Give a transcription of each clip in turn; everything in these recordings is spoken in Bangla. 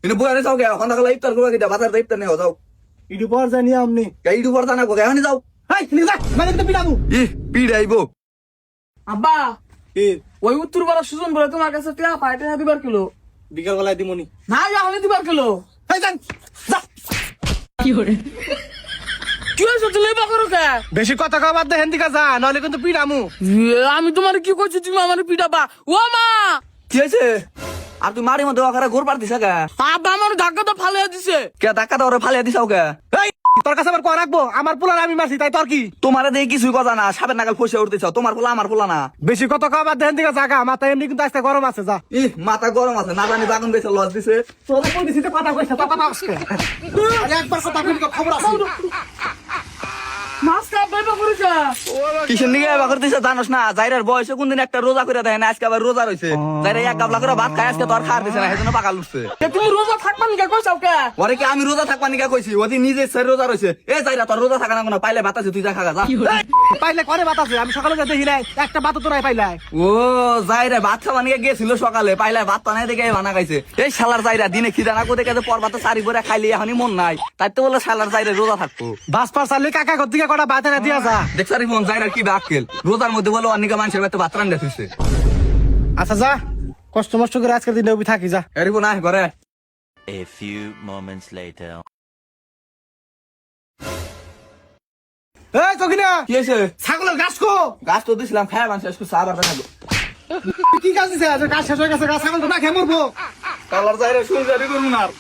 কিন্তু বয়ানে যাও কে এখন তাহলে ইফতার করবা কিটা বাজার ইফতার নেও যাও ইডু পর জানি আমনি ইডু পড়তা না কোকে এখন যাও হাই নিয়ে যা মানে তো পিটাবো ই পিড়াইবো আব্বা এ ওই উত্তর পাড়া সুজন বলে তোমার কাছে টিয়া পাইতে দিবার কিলো বিকাল বেলায় দিমনি না এখন দিবার কিলো হাই যান যা কি হয়েছে তুমি লেবা করো কে বেশি কথা কও বাদ দে হেন্দিকা যা নলে কিন্তু পিটামু আমি তোমার কি কইছি তুমি আমার পিটাবা ও মা কি হয়েছে আর তুই মারি মধ্যে ওখানে গোর পারতিস কে আব্বা আমার ধাক্কা তো ফালিয়ে দিছে কে ধাক্কা তো ওরে ফালিয়ে দিছাও কে এই তোর কাছে আবার কোয়া রাখবো আমার পোলার আমি মারছি তাই তোর কি তোমারে দিয়ে কিছুই কথা না সাপের নাগাল ফসে উঠতেছ তোমার পোলা আমার পোলা না বেশি কথা কও বাদ দে হেন্দিকা জাগা মাথা এমনি কিন্তু আজকে গরম আছে যা ই মাথা গরম আছে না জানি বাগুন বেছে লজ দিছে তোর কই দিছিতে কথা কইছ তো কথা আজকে আরে একবার কথা কইলি তো খবর আছে মাছ কাপ লেবা করেছে কিসের নিগে এবার করতেছে জানোস না জাইরার বয়সে কোনদিন একটা রোজা করে দেয় না আজকে আবার রোজা রয়েছে জাইরা এক গাবলা করে ভাত খায় আজকে তোর খাওয়ার দিছে না সেজন্য পাকা লুটছে তুমি রোজা থাকবা না কইছাও কে ওরে কি আমি রোজা থাকবা নিকা কইছি ওদি নিজে সে রোজা রয়েছে এ জাইরা তোর রোজা থাকা না কোনো পাইলে ভাত আছে তুই যা খাগা যা পাইলে করে বাতাসে আমি সকালে যা দেখি নাই একটা বাত তোরাই পাইলাই ও জাইরা ভাত খাওয়া নিয়ে গেছিল সকালে পাইলে ভাত পানাই দেখে বানা খাইছে এই শালার জাইরা দিনে খিদা না কোথায় গেছে পর ভাত সারি করে খাইলে এখনই মন নাই তাই তো বলে শালার জাইরা রোজা থাকবো বাস পার চাললে কাকা ঘর থেকে কটা বাতে না দিয়া যা দেখছারি মন জাইরা কি বাক্কেল রোজার মধ্যে বলে অনেক মানুষের বাড়িতে ভাত রান্না থইছে আচ্ছা যা কষ্ট মষ্ট করে আজকের দিনে উবি থাকি যা এরিব না ঘরে A few moments later. এই তোকিনা কি হয়েছে ছাগলের গাছ কো গাছ তো দিছিলাম খায় মানুষ একটু চা বারটা থাকবো কি গাছ দিছে আজ গাছ শেষ হয়ে গেছে গাছ ছাগল তো না খেয়ে মরবো শালার জাইরা শুই জারি করবো না আর।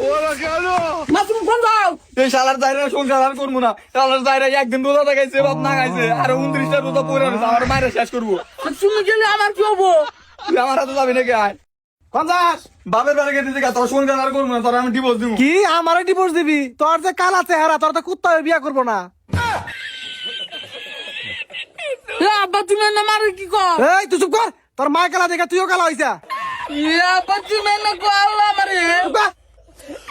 ওরা কেন মা তুমি ফোন দাও এই শালার জাইরা সংসার আর করবো না শালার জাইরা একদিন রোজা দেখাইছে ভাত না খাইছে আর 29টা রোজা পড়ে আছে আমার মায়ের শেষ করবো তুমি গেলে আমার কি হবো তুই আমার হাতে যাবি নাকি আয় পঞ্চাশ বাপের বাড়ি গেছে দেখা তোর সংসার আর করবো না তোর আমি ডিভোর্স দিব কি আমারই ডিভোর্স দিবি তোর যে কালা চেহারা তোর তো কুত্তা হয়ে বিয়া করবো না আব্বা তুমি না মারে কি কর এই তুই চুপ কর তোর মা কালা দেখা তুইও কালা হইছা আব্বা তুমি না কো আল্লাহ মারে চুপ কর।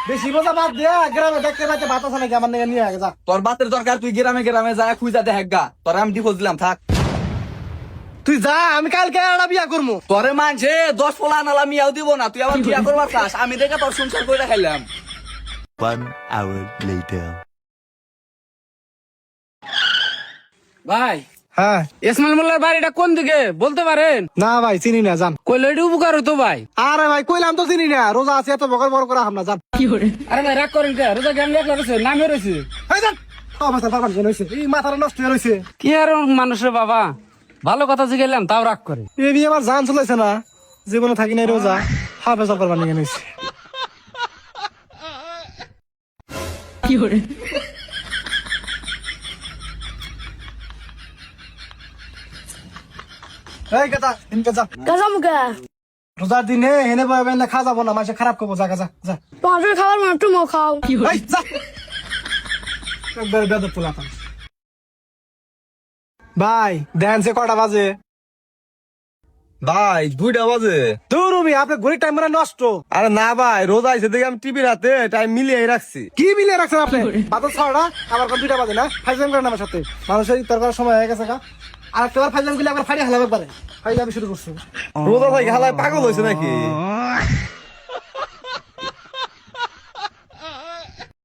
বেশি মজা বাদ দে গ্রামে দেখতে পাইতে ভাত আছে নাকি আমার নিয়ে আগে যা তোর বাতের দরকার তুই গ্রামে গ্রামে যায় খুঁজা দেখ গা তোর আমি ডিভোর্স দিলাম থাক তুই যা আমি কালকে একটা বিয়া করবো তোরে মানছে 10 পোলা নালা মিয়াও দিব না তুই আবার বিয়া করবার চাস আমি দেখে তোর সংসার করে খাইলাম 1 hour later. ভাই হ্যাঁ ইসমাইল মোল্লার বাড়িটা কোন দিকে বলতে পারেন না ভাই চিনি না জান কইলে এটি উপকার হতো ভাই আরে ভাই কইলাম তো চিনি না রোজা আছে এত বকর বড় করে হামলা জান আরে ভাই রাগ করেন কে রোজা জ্ঞান লেখা রয়েছে নামে রয়েছে এই জান মাথা বাবার কেন হইছে এই মাথাটা নষ্ট হয়ে রইছে কি আর মানুষের বাবা ভালো কথা জিগাইলাম তাও রাগ করে এই বিয়ে আমার জান চলেছে না জীবনে থাকি নাই রোজা হাফেজ করবার নিয়ে নিয়েছে এই কথা ইনকে যা কাজামুকা রোজার দিনে হেনে পাবেন না খা যাবো না মাসে খারাপ করবো যা যা যা তোমার খাবার মানে তুমিও খাও এই, যা একবার বেদব পোলাপান ভাই দেন সে কটা বাজে ভাই 2টা বাজে দৌড়বি আপনি ঘড়ির টাইম মানে নষ্ট আরে না ভাই রোজা আইছে দেখে আমি টিভির হাতে টাইম মিলিয়ে রাখছি কি মিলিয়ে রাখছেন আপনি বাজার ছড়া আবার কোন 2টা বাজে না ফাইজাম করেন আমার সাথে মানুষের তরকার সময় হয়ে গেছে কা আর একবার ফাইজাম গুলি আবার ফাড়ি হালাবে পারে ফাইজাম শুরু করছে রোজা ভাই হালায় পাগল হয়েছে নাকি